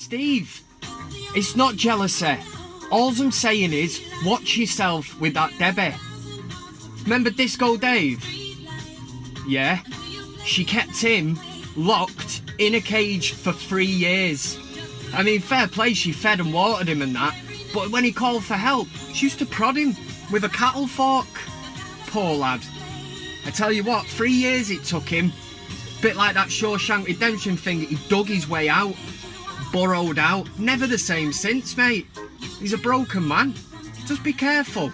Steve, it's not jealousy. All I'm saying is, watch yourself with that Debbie. Remember Disco Dave? Yeah. She kept him locked in a cage for 3 years. I mean, fair play, she fed and watered him and that. But when he called for help, she used to prod him with a cattle fork. Poor lad. I tell you what, 3 years it took him. Bit like that Shawshank Redemption thing, he dug his way out. Burrowed out. Never the same since, mate. He's a broken man. Just be careful.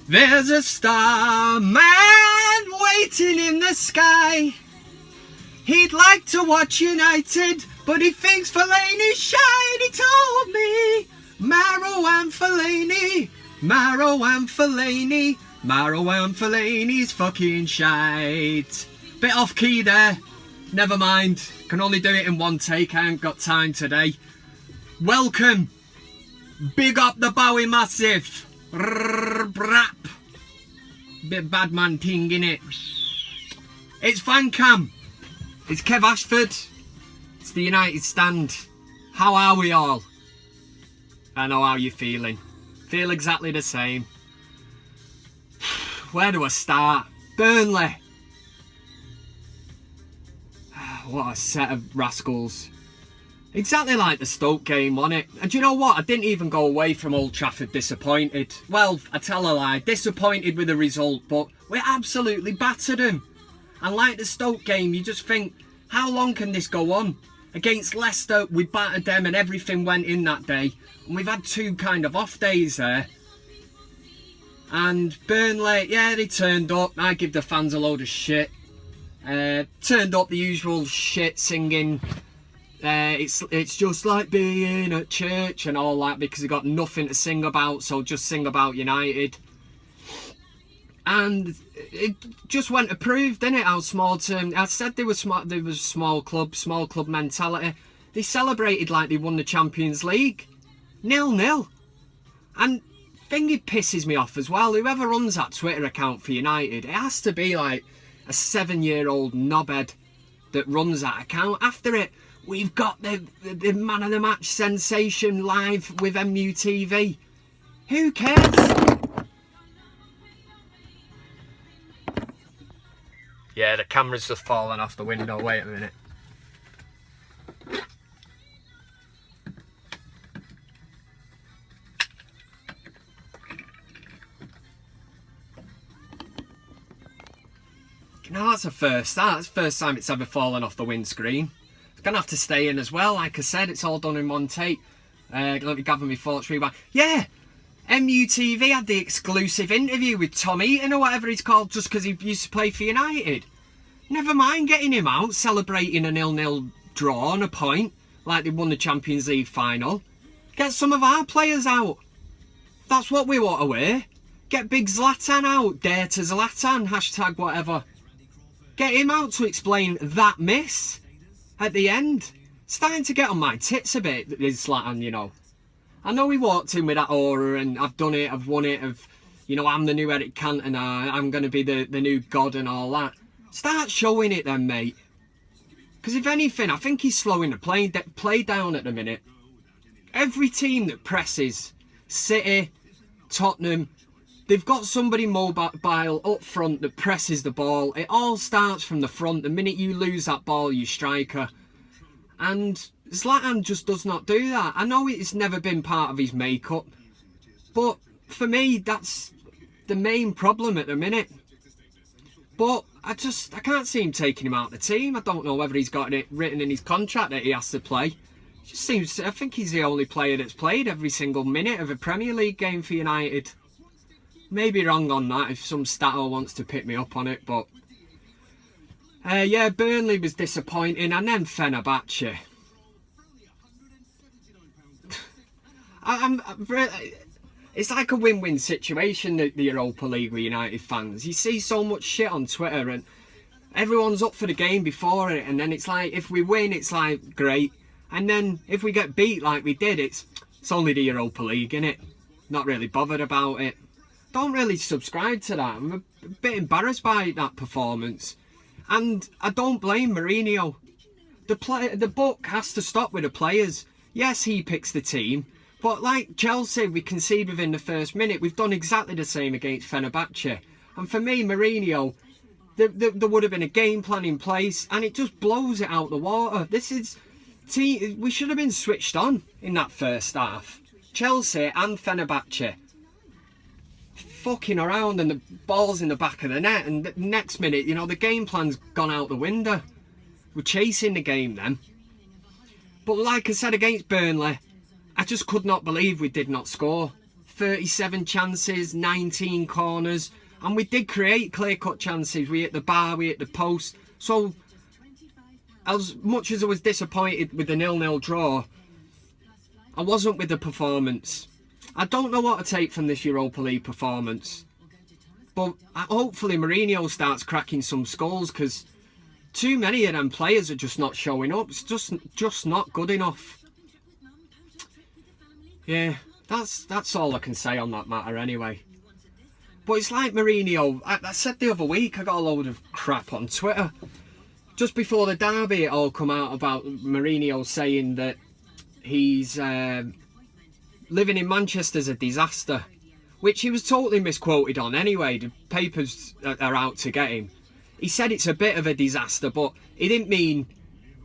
There's a starman waiting in the sky. He'd like to watch United, but he thinks Fellaini's shine. He told me, Marrow and Fellaini, Marrow and Fellaini, Marrow and Fellaini's fucking shite. Bit off key there. Never mind. Can only do it in one take. I ain't got time today. Welcome. Big up the Bowie Massive. Brap. Bit bad man ting in it. It's VanCam. It's Kev Ashford. It's the United Stand. How are we all? I know how you're feeling. Feel exactly the same. Where do I start? Burnley. What a set of rascals. Exactly like the Stoke game, wasn't it? And do you know what? I didn't even go away from Old Trafford disappointed. Well, I tell a lie. Disappointed with the result, but we absolutely battered them. And like the Stoke game, you just think, how long can this go on? Against Leicester, we battered them and everything went in that day. And we've had two kind of off days there. And Burnley, yeah, they turned up. I give the fans a load of shit. Turned up the usual shit singing. It's just like being at church and all that because they got nothing to sing about, so just sing about United. And it just went to prove, didn't it, how small term. I said they were smart. They was small club mentality. They celebrated like they won the Champions League, 0-0. And thing it pisses me off as well. Whoever runs that Twitter account for United, it has to be like a 7-year-old knobhead that runs that account. After it, we've got the man of the match sensation live with MUTV. Who cares? Yeah, the camera's just fallen off the window. Wait a minute. No, that's a first. That's the first time it's ever fallen off the windscreen. It's going to have to stay in as well. Like I said, it's all done in one take. Let me gather my thoughts rewind. Yeah, MUTV had the exclusive interview with Tom Eaton or whatever he's called just because he used to play for United. Never mind getting him out, celebrating a 0-0 draw on a point, like they won the Champions League final. Get some of our players out. That's what we want to wear. Get big Zlatan out. Dare to Zlatan, hashtag whatever. Get him out to explain that miss at the end. Starting to get on my tits a bit, this Zlatan, you know. I know he walked in with that aura and I've done it, I've won it, you know, I'm the new Eric Cantona, I'm going to be the new god and all that. Start showing it then, mate. Because if anything, I think he's slowing the play down at the minute. Every team that presses, City, Tottenham, they've got somebody mobile up front that presses the ball. It all starts from the front. The minute you lose that ball, you striker. And Zlatan just does not do that. I know it's never been part of his makeup. But for me, that's the main problem at the minute. But I can't see him taking him out of the team. I don't know whether he's got it written in his contract that he has to play. It just seems, I think he's the only player that's played every single minute of a Premier League game for United. Maybe wrong on that if some stato wants to pick me up on it, but yeah, Burnley was disappointing, and then Fenerbahce. It's like a win-win situation, the Europa League with United fans. You see so much shit on Twitter, and everyone's up for the game before it, and then it's like, if we win, it's like, great. And then if we get beat like we did, it's only the Europa League, innit? Not really bothered about it. don't really subscribe to that. I'm a bit embarrassed by that performance. And I don't blame Mourinho. The book has to stop with the players. Yes, he picks the team. But like Chelsea, we concede within the first minute. We've done exactly the same against Fenerbahce. And for me, Mourinho, there would have been a game plan in place. And it just blows it out the water. This is... we should have been switched on in that first half. Chelsea and Fenerbahce fucking around and the ball's in the back of the net, and the next minute, you know, the game plan's gone out the window. We're chasing the game then. But like I said, against Burnley, I just could not believe we did not score. 37 chances, 19 corners, and we did create clear-cut chances. We hit the bar, we hit the post. So as much as I was disappointed with the 0-0 draw, I wasn't with the performance. I don't know what to take from this Europa League performance. But hopefully Mourinho starts cracking some skulls, because too many of them players are just not showing up. It's just not good enough. Yeah, that's all I can say on that matter anyway. But it's like Mourinho, I said the other week, I got a load of crap on Twitter. Just before the derby, it all come out about Mourinho saying that he's... living in Manchester's a disaster, which he was totally misquoted on anyway. The papers are out to get him. He said it's a bit of a disaster, but he didn't mean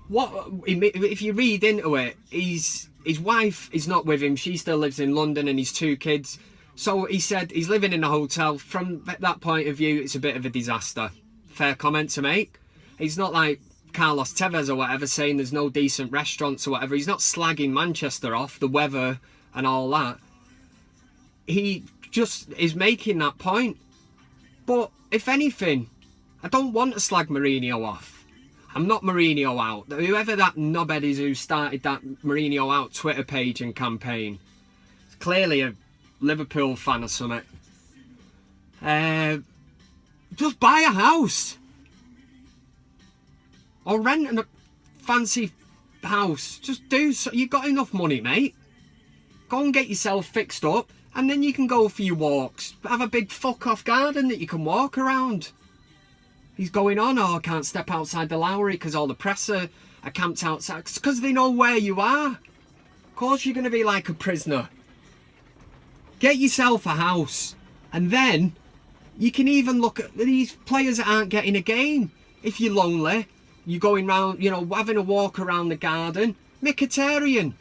what. If you read into it, his wife is not with him. She still lives in London, and his 2 kids. So he said he's living in a hotel. From that point of view, it's a bit of a disaster. Fair comment to make. He's not like Carlos Tevez or whatever, saying there's no decent restaurants or whatever. He's not slagging Manchester off, the weather and all that. He just is making that point. But if anything, I don't want to slag Mourinho off. I'm not Mourinho out. Whoever that knobhead is who started that Mourinho out Twitter page and campaign, it's clearly a Liverpool fan or something. Just buy a house. Or rent a fancy house. Just do so. You've got enough money, mate. Go and get yourself fixed up, and then you can go for your walks. Have a big fuck-off garden that you can walk around. He's going on, oh, I can't step outside the Lowry because all the press are camped outside. It's because they know where you are. Of course you're going to be like a prisoner. Get yourself a house, and then you can even look at these players that aren't getting a game. If you're lonely, you're going round, you know, having a walk around the garden. Mkhitaryan.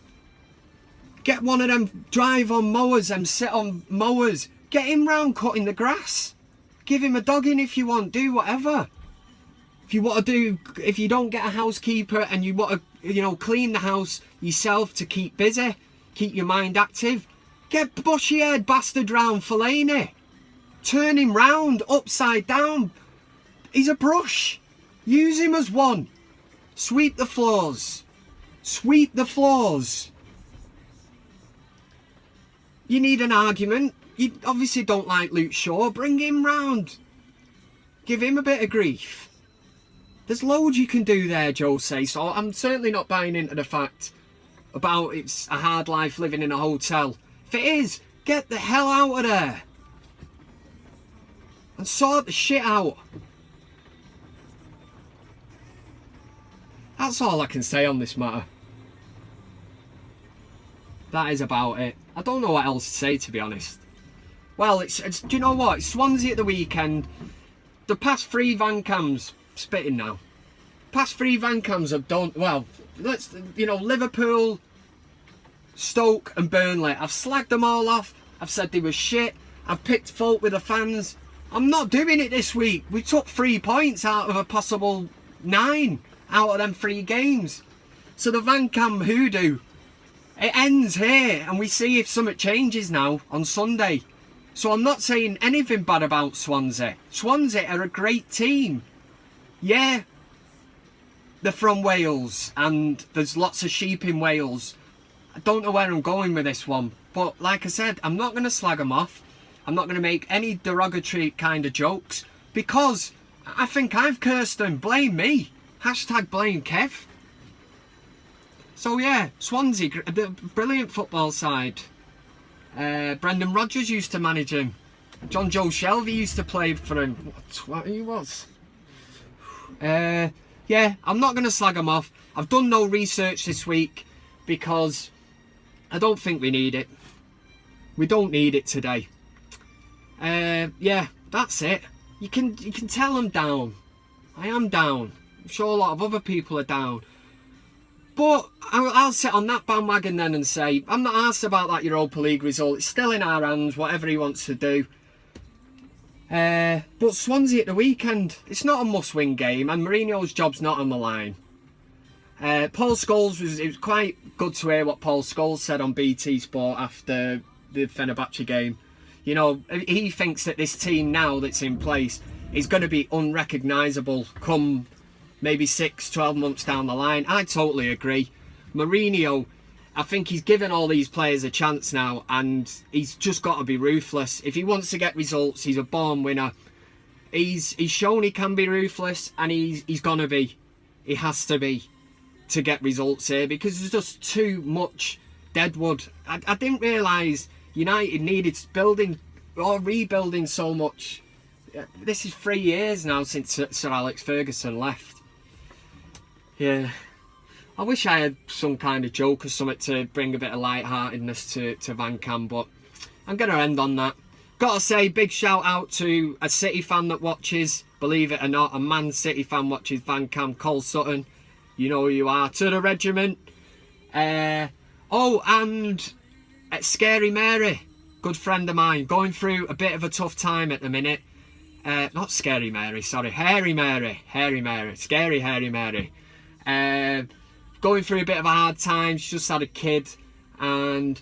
Get one of them drive on mowers and sit on mowers. Get him round cutting the grass. Give him a dogging if you want. Do whatever. If you want to do, if you don't get a housekeeper and you want to, you know, clean the house yourself to keep busy, keep your mind active, get bushy-haired bastard round Fellaini. Turn him round, upside down. He's a brush. Use him as one. Sweep the floors. Sweep the floors. You need an argument. You obviously don't like Luke Shaw. Bring him round. Give him a bit of grief. There's loads you can do there, Jose. So I'm certainly not buying into the fact about it's a hard life living in a hotel. If it is, get the hell out of there. And sort the shit out. That's all I can say on this matter. That is about it. I don't know what else to say, to be honest. Well, it's do you know what? It's Swansea at the weekend. The past 3 VanCams, spitting now. Past 3 VanCams have done, well, let's, you know, Liverpool, Stoke and Burnley. I've slagged them all off. I've said they were shit. I've picked fault with the fans. I'm not doing it this week. We took 3 points out of a possible 9 out of them 3 games. So the VanCam hoodoo, it ends here, and we see if something changes now on Sunday. So I'm not saying anything bad about Swansea. Swansea are a great team. Yeah, they're from Wales, and there's lots of sheep in Wales. I don't know where I'm going with this one, but like I said, I'm not going to slag them off. I'm not going to make any derogatory kind of jokes, because I think I've cursed them. Blame me. Hashtag blame Kev. So yeah, Swansea, the brilliant football side. Brendan Rodgers used to manage him. John Joe Shelby used to play for him. What he was? Yeah, I'm not going to slag him off. I've done no research this week because I don't think we need it. We don't need it today. Yeah, that's it. You can tell I'm down. I am down. I'm sure a lot of other people are down. But I'll sit on that bandwagon then and say, I'm not asked about that Europa League result. It's still in our hands, whatever he wants to do. But Swansea at the weekend, it's not a must-win game, and Mourinho's job's not on the line. Paul Scholes, it was quite good to hear what Paul Scholes said on BT Sport after the Fenerbahce game. You know, he thinks that this team now that's in place is going to be unrecognisable come maybe 6-12 months down the line. I totally agree. Mourinho, I think he's given all these players a chance now, and he's just got to be ruthless. If he wants to get results, he's a born winner. He's shown he can be ruthless, and he's gonna be. He has to be to get results here, because there's just too much deadwood. I didn't realise United needed building or rebuilding so much. This is 3 years now since Sir Alex Ferguson left. Yeah, I wish I had some kind of joke or something to bring a bit of lightheartedness to VanCam, but I'm going to end on that. Got to say, big shout out to a City fan that watches, believe it or not, a Man City fan watches VanCam, Cole Sutton. You know who you are, to the regiment. Oh, and Scary Mary, good friend of mine, going through a bit of a tough time at the minute. Not Scary Mary, sorry, Hairy Mary, Scary Hairy Mary. Going through a bit of a hard time. She just had a kid, and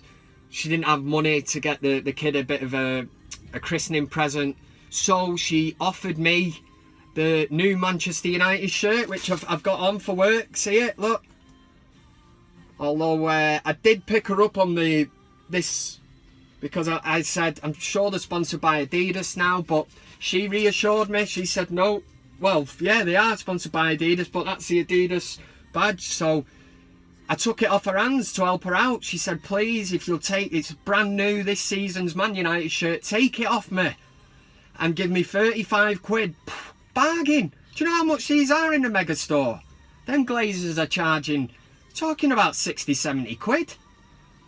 she didn't have money to get the kid a bit of a christening present, so she offered me the new Manchester United shirt, which I've got on for work. See it? Look. Although I did pick her up on this because I said I'm sure they're sponsored by Adidas now, but she reassured me. She said no. Well, yeah, they are sponsored by Adidas, but that's the Adidas badge. So I took it off her hands to help her out. She said, please, if you'll take, it's brand new, this season's Man United shirt, take it off me and give me 35 quid. Bargain. Do you know how much these are in the mega store? Them Glazers are talking about 60, 70 quid.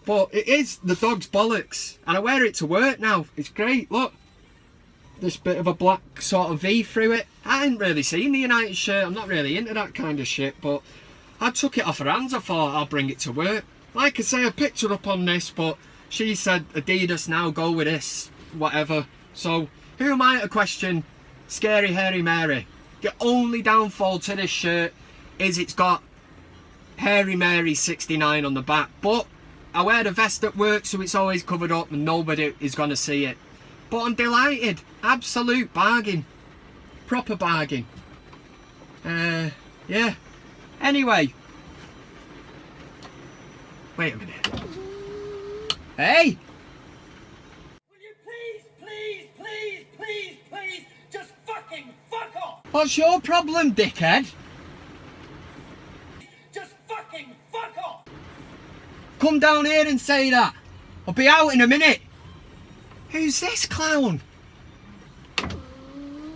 But it is the dog's bollocks. And I wear it to work now. It's great, look. This bit of a black sort of V through it. I hadn't really seen the United shirt. I'm not really into that kind of shit, but I took it off her hands. I thought I'll bring it to work. Like I say, I picked her up on this, but she said Adidas now, go with this, whatever. So who am I to question Scary Hairy Mary? The only downfall to this shirt is it's got Hairy Mary 69 on the back, but I wear the vest at work, so it's always covered up and nobody is going to see it. But I'm delighted. Absolute bargain. Proper bargain. Yeah. Anyway. Wait a minute. Hey! Will you please, just fucking fuck off! What's your problem, dickhead? Just fucking fuck off! Come down here and say that. I'll be out in a minute. Who's this clown?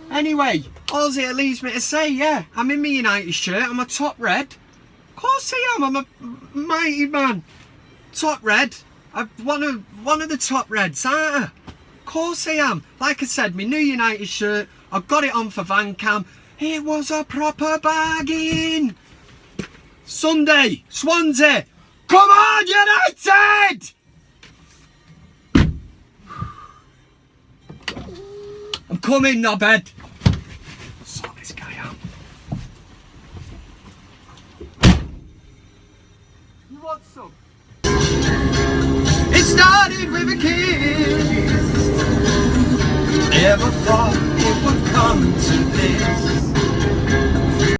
Anyway, all it leaves me to say, yeah, I'm in my United shirt, I'm a top red. Of course I am, I'm a mighty man. Top red. I'm one of the top reds, aren't I? Of course I am. Like I said, my new United shirt, I got it on for VanCam. It was a proper bargain. Sunday, Swansea. Come on, United! I'm coming, knobhead. Sort this guy out. You want some? It started with a kiss. Never thought it would come to this.